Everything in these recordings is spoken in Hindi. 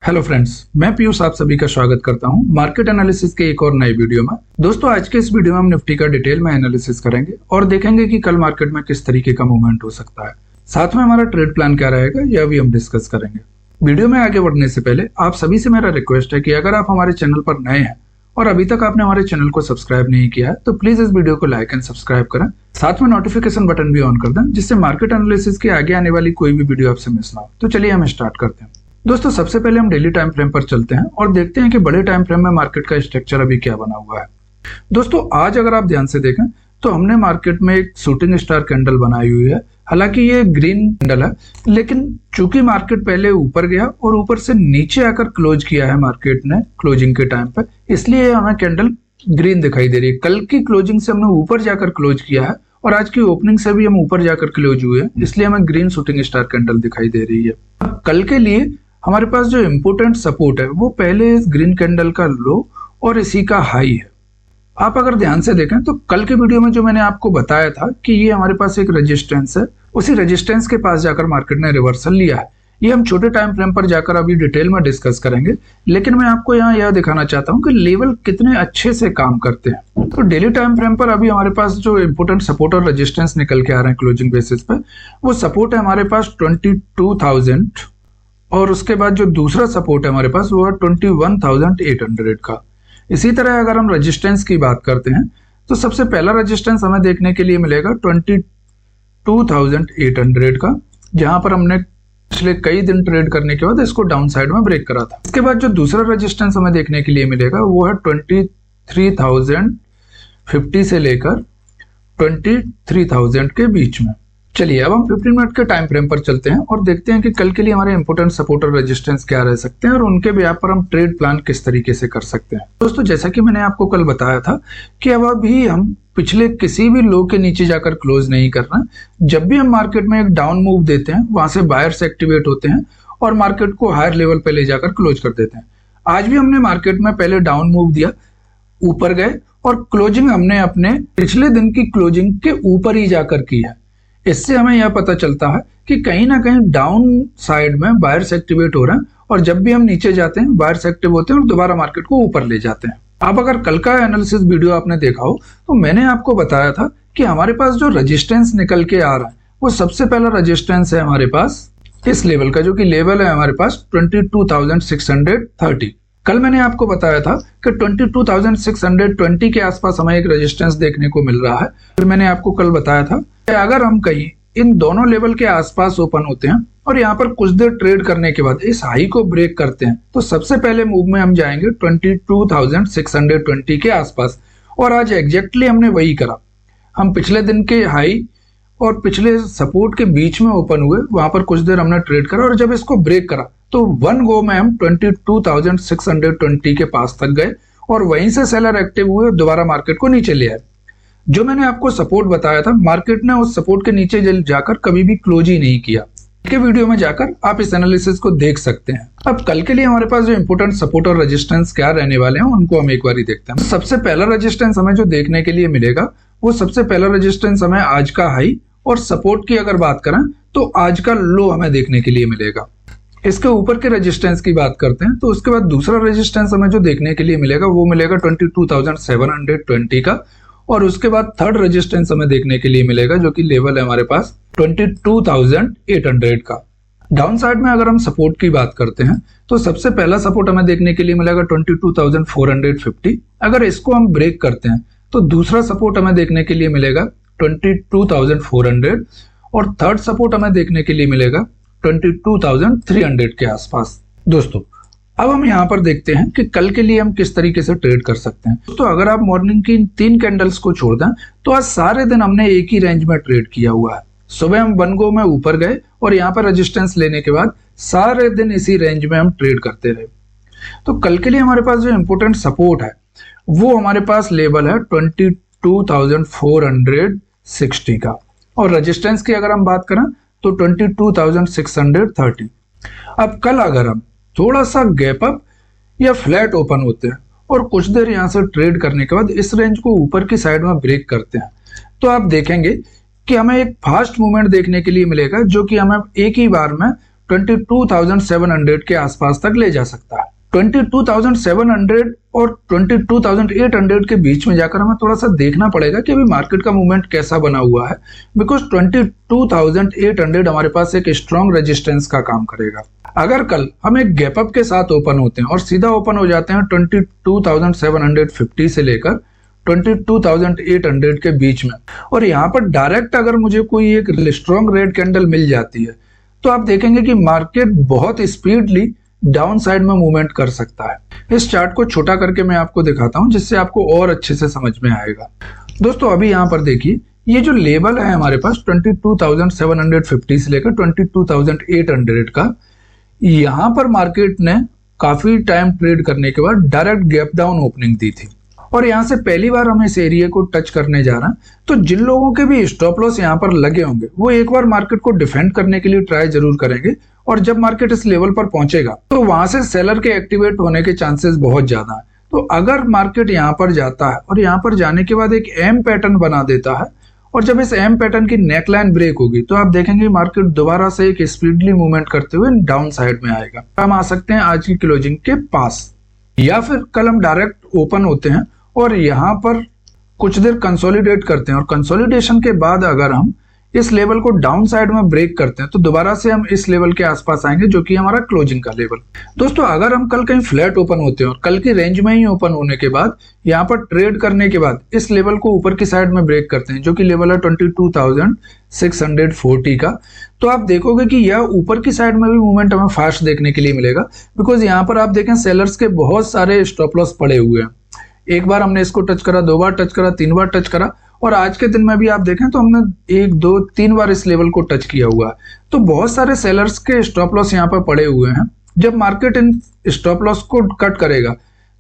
हेलो फ्रेंड्स, मैं पीयूष आप सभी का स्वागत करता हूं मार्केट एनालिसिस के एक और नए वीडियो में। दोस्तों, आज के इस वीडियो में हम निफ्टी का डिटेल में एनालिसिस करेंगे और देखेंगे कि कल मार्केट में किस तरीके का मूवमेंट हो सकता है। साथ में हमारा ट्रेड प्लान क्या रहेगा यह भी हम डिस्कस करेंगे। वीडियो में आगे बढ़ने से पहले आप सभी से मेरा रिक्वेस्ट है कि अगर आप हमारे चैनल पर नए हैं और अभी तक आपने हमारे चैनल को सब्सक्राइब नहीं किया है तो प्लीज इस वीडियो को लाइक एंड सब्सक्राइब करें। साथ में नोटिफिकेशन बटन भी ऑन कर दें जिससे मार्केट एनालिसिस के आगे आने वाली कोई भी वीडियो आपसे मिस ना हो। तो चलिए हम स्टार्ट करते हैं। दोस्तों, सबसे पहले हम डेली टाइम फ्रेम पर चलते हैं और देखते हैं कि बड़े टाइम फ्रेम में मार्केट का स्ट्रक्चर अभी क्या बना हुआ है। दोस्तों, आज अगर आप ध्यान से देखें तो हमने मार्केट में एक शूटिंग स्टार कैंडल बनाई हुई है। हालांकि ये ग्रीन कैंडल है, लेकिन चूंकि मार्केट पहले ऊपर गया और ऊपर से नीचे आकर क्लोज किया है मार्केट ने क्लोजिंग के टाइम पर, इसलिए हमें कैंडल ग्रीन दिखाई दे रही है। कल की क्लोजिंग से हमने ऊपर जाकर क्लोज किया है और आज की ओपनिंग से भी हम ऊपर जाकर क्लोज हुए हैं, इसलिए हमें ग्रीन शूटिंग स्टार कैंडल दिखाई दे रही है। अब कल के लिए हमारे पास जो इंपोर्टेंट सपोर्ट है वो पहले इस ग्रीन कैंडल का लो और इसी का हाई है। आप अगर ध्यान से देखें तो कल के वीडियो में जो मैंने आपको बताया था कि ये हमारे पास एक रेजिस्टेंस है, उसी रेजिस्टेंस के पास जाकर मार्केट ने रिवर्सल लिया है। ये हम छोटे टाइम फ्रेम पर जाकर अभी डिटेल में डिस्कस करेंगे, लेकिन मैं आपको यहाँ यह दिखाना चाहता हूँ कि लेवल कितने अच्छे से काम करते हैं। तो डेली टाइम फ्रेम पर अभी हमारे पास जो इंपोर्टेंट सपोर्ट और रेजिस्टेंस निकल के आ रहे हैं क्लोजिंग बेसिस पर, वो सपोर्ट है हमारे पास 22,000 और उसके बाद जो दूसरा सपोर्ट है हमारे पास वो है 21,800 का। इसी तरह अगर हम रेजिस्टेंस की बात करते हैं तो सबसे पहला रेजिस्टेंस हमें देखने के लिए मिलेगा 22,800 का, जहां पर हमने पिछले कई दिन ट्रेड करने के बाद इसको डाउन साइड में ब्रेक करा था। इसके बाद जो दूसरा रेजिस्टेंस हमें देखने के लिए मिलेगा वो है 23,050 से लेकर 23,000 के बीच में। चलिए अब हम 15 मिनट के टाइम फ्रेम पर चलते हैं और देखते हैं कि कल के लिए हमारे इंपोर्टेंट सपोर्ट और रेजिस्टेंस क्या रह सकते हैं और उनके बेस पर हम ट्रेड प्लान किस तरीके से कर सकते हैं। दोस्तों, जैसा कि मैंने आपको कल बताया था कि अब अभी हम पिछले किसी भी लो के नीचे जाकर क्लोज नहीं करना। जब भी हम मार्केट में एक डाउन मूव देते हैं वहां से बायर्स एक्टिवेट होते हैं और मार्केट को हायर लेवल पे ले जाकर क्लोज कर देते हैं। आज भी हमने मार्केट में पहले डाउन मूव दिया, ऊपर गए और क्लोजिंग हमने अपने पिछले दिन की क्लोजिंग के ऊपर ही जाकर की है। इससे हमें यह पता चलता है कि कहीं ना कहीं डाउन साइड में बायर्स एक्टिवेट हो रहे हैं और जब भी हम नीचे जाते हैं बायर्स एक्टिव होते हैं और दोबारा मार्केट को ऊपर ले जाते हैं। अब अगर कल का एनालिसिस वीडियो आपने देखा हो तो मैंने आपको बताया था कि हमारे पास जो रेजिस्टेंस निकल के आ रहा है वो सबसे पहला रेजिस्टेंस है हमारे पास इस लेवल का, जो कि लेवल है हमारे पास 22,630। कल मैंने आपको बताया था कि 22,620 के आसपास हमें एक रेजिस्टेंस देखने को मिल रहा है। फिर मैंने आपको कल बताया था कि अगर हम कहीं इन दोनों लेवल के आसपास ओपन होते हैं और यहाँ पर कुछ देर ट्रेड करने के बाद इस हाई को ब्रेक करते हैं तो सबसे पहले मूव में हम जाएंगे 22,620 के आसपास। और आज एग्जैक्टली हमने वही करा। हम पिछले दिन के हाई और पिछले सपोर्ट के बीच में ओपन हुए, वहां पर कुछ देर हमने ट्रेड करा और जब इसको ब्रेक करा तो वन गो में हम 22,620 के पास तक गए और वहीं से सेलर एक्टिव हुए, दोबारा मार्केट को नीचे ले आए। जो मैंने आपको सपोर्ट बताया था, मार्केट ने उस सपोर्ट के नीचे जाकर कभी भी क्लोज ही नहीं किया। के वीडियो में जाकर आप इस एनालिसिस को देख सकते हैं। अब कल के लिए हमारे पास जो इंपोर्टेंट सपोर्ट और रेजिस्टेंस क्या रहने वाले हैं उनको हम एक बार देखते हैं। सबसे पहला रेजिस्टेंस हमें जो देखने के लिए मिलेगा वो सबसे पहला रेजिस्टेंस हमें आज का हाई और सपोर्ट की अगर बात करें तो आज का लो हमें देखने के लिए मिलेगा। इसके ऊपर के रेजिस्टेंस की बात करते हैं तो उसके बाद दूसरा रेजिस्टेंस हमें जो देखने के लिए मिलेगा वो मिलेगा 22,720 का और उसके बाद थर्ड रेजिस्टेंस हमें देखने के लिए मिलेगा जो कि लेवल है हमारे पास 22,800 का। डाउन साइड में अगर हम सपोर्ट की बात करते हैं तो सबसे पहला सपोर्ट हमें देखने के लिए मिलेगा 22,450। अगर इसको हम ब्रेक करते हैं तो दूसरा सपोर्ट हमें देखने के लिए मिलेगा 22,400 और थर्ड सपोर्ट हमें देखने के लिए मिलेगा 22,300 के आसपास। दोस्तों, अब हम यहाँ पर देखते हैं कि कल के लिए हम किस तरीके से ट्रेड कर सकते हैं। तो अगर आप मॉर्निंग की इन 3 कैंडल्स को छोड़ दें तो आज सारे दिन हमने एक ही रेंज में ट्रेड किया हुआ है। सुबह हम वन गो में ऊपर गए और यहाँ पर रेजिस्टेंस लेने के बाद सारे दिन इसी रेंज में हम ट्रेड करते रहे। तो कल के लिए हमारे पास जो इंपोर्टेंट सपोर्ट है वो हमारे पास लेवल है 22,460 का और रेजिस्टेंस की अगर हम बात करें तो 22,630। अब कल अगर हम थोड़ा सा गैप अप या फ्लैट ओपन होते हैं और कुछ देर यहां से ट्रेड करने के बाद इस रेंज को ऊपर की साइड में ब्रेक करते हैं तो आप देखेंगे कि हमें एक फास्ट मूवमेंट देखने के लिए मिलेगा जो कि हमें एक ही बार में 22,700 के आसपास तक ले जा सकता है। 22,700 और 22,800 के बीच में जाकर हमें थोड़ा सा देखना पड़ेगा कि अभी मार्केट का मूवमेंट कैसा बना हुआ है, बिकॉज 22,800 हमारे पास एक स्ट्रॉन्ग रेजिस्टेंस का काम करेगा। अगर कल हम एक गैप अप के साथ ओपन होते हैं और सीधा ओपन हो जाते हैं 22,750 से लेकर 22,800 के बीच में, और यहाँ पर डायरेक्ट अगर मुझे कोई एक स्ट्रॉन्ग रेड कैंडल मिल जाती है, तो आप देखेंगे कि मार्केट बहुत स्पीडली डाउन साइड में मूवमेंट कर सकता है। इस चार्ट को छोटा करके मैं आपको दिखाता हूं, जिससे आपको और अच्छे से समझ में आएगा। दोस्तों अभी यहाँ पर देखिए, ये जो लेवल है हमारे पास 22,750 से लेकर 22,800 का, यहाँ पर मार्केट ने काफी टाइम ट्रेड करने के बाद डायरेक्ट गैप डाउन ओपनिंग दी थी, और यहाँ से पहली बार हम इस एरिया को टच करने जा रहे हैं। तो जिन लोगों के भी स्टॉप लॉस यहाँ पर लगे होंगे, वो एक बार मार्केट को डिफेंड करने के लिए ट्राई जरूर करेंगे, और जब मार्केट इस लेवल पर पहुंचेगा तो वहां से सेलर के एक्टिवेट होने के चांसेस बहुत ज्यादा है। तो अगर मार्केट यहाँ पर जाता है और यहाँ पर जाने के बाद एक एम पैटर्न बना देता है, और जब इस एम पैटर्न की नेकलाइन ब्रेक होगी, तो आप देखेंगे मार्केट दोबारा से एक स्पीडली मूवमेंट करते हुए डाउन साइड में आएगा। हम आ सकते हैं आज की क्लोजिंग के पास, या फिर कल हम डायरेक्ट ओपन होते हैं और यहाँ पर कुछ देर कंसोलिडेट करते हैं, और कंसोलिडेशन के बाद अगर हम इस लेवल को डाउन साइड में ब्रेक करते हैं, तो दोबारा से हम इस लेवल के आसपास आएंगे, जो कि हमारा क्लोजिंग का लेवल। दोस्तों अगर हम कल कहीं फ्लैट ओपन होते हैं और कल की रेंज में ही ओपन होने के बाद यहाँ पर ट्रेड करने के बाद इस लेवल को ऊपर की साइड में ब्रेक करते हैं, जो कि लेवल है 22,640 का, तो आप देखोगे कि यह ऊपर की साइड में भी मूवमेंट हमें फास्ट देखने के लिए मिलेगा। बिकॉज यहाँ पर आप देखें सेलर्स के बहुत सारे स्टॉप लॉस पड़े हुए हैं। एक बार हमने इसको टच करा, 2 बार टच करा, 3 बार टच करा, और आज के दिन में भी आप देखें तो हमने 1, 2, 3 बार इस लेवल को टच किया हुआ है। तो बहुत सारे सेलर्स के स्टॉप लॉस यहाँ पर पड़े हुए हैं। जब मार्केट इन स्टॉप लॉस को कट करेगा,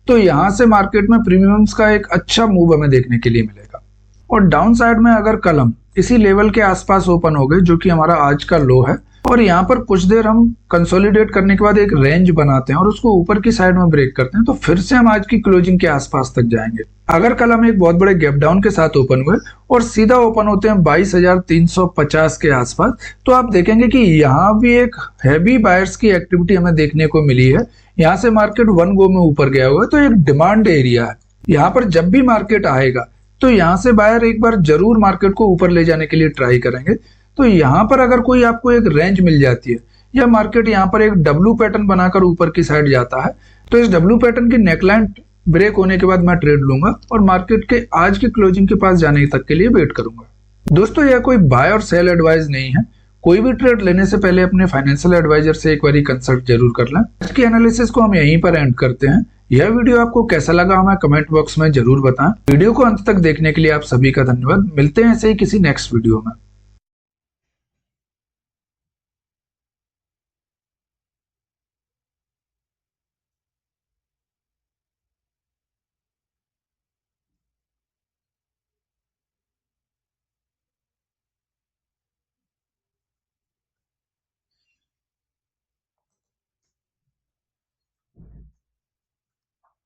तो यहाँ से मार्केट में प्रीमियम्स का एक अच्छा मूव हमें देखने के लिए मिलेगा। और डाउन साइड में अगर कल हम इसी लेवल के आसपास ओपन हो गए, जो कि हमारा आज का लो है, और यहाँ पर कुछ देर हम कंसोलिडेट करने के बाद एक रेंज बनाते हैं और उसको ऊपर की साइड में ब्रेक करते हैं, तो फिर से हम आज की क्लोजिंग के आसपास तक जाएंगे। अगर कल हम एक बहुत बड़े गैप डाउन के साथ ओपन हुए और सीधा ओपन होते हैं 22,350 के आसपास, तो आप देखेंगे कि यहाँ भी एक हैवी बायर्स की एक्टिविटी हमें देखने को मिली है। यहाँ से मार्केट 1 गो में ऊपर गया हुआ है, तो एक डिमांड एरिया है। यहाँ पर जब भी मार्केट आएगा, तो यहाँ से बायर एक बार जरूर मार्केट को ऊपर ले जाने के लिए ट्राई करेंगे। तो यहाँ पर अगर कोई आपको एक रेंज मिल जाती है, या मार्केट यहाँ पर एक डब्ल्यू पैटर्न बनाकर ऊपर की साइड जाता है, तो इस डब्ल्यू पैटर्न की नेकलाइन ब्रेक होने के बाद मैं ट्रेड लूंगा और मार्केट के आज की क्लोजिंग के पास जाने तक के लिए वेट करूंगा। दोस्तों यह कोई बाय और सेल एडवाइस नहीं है। कोई भी ट्रेड लेने से पहले अपने फाइनेंशियल एडवाइजर से एक बार कंसल्ट जरूर कर लें। इसकी एनालिसिस को हम यहीं पर एंड करते हैं। यह वीडियो आपको कैसा लगा हमें कमेंट बॉक्स में जरूर बताएं। वीडियो को अंत तक देखने के लिए आप सभी का धन्यवाद। मिलते हैं ऐसे ही किसी नेक्स्ट वीडियो में।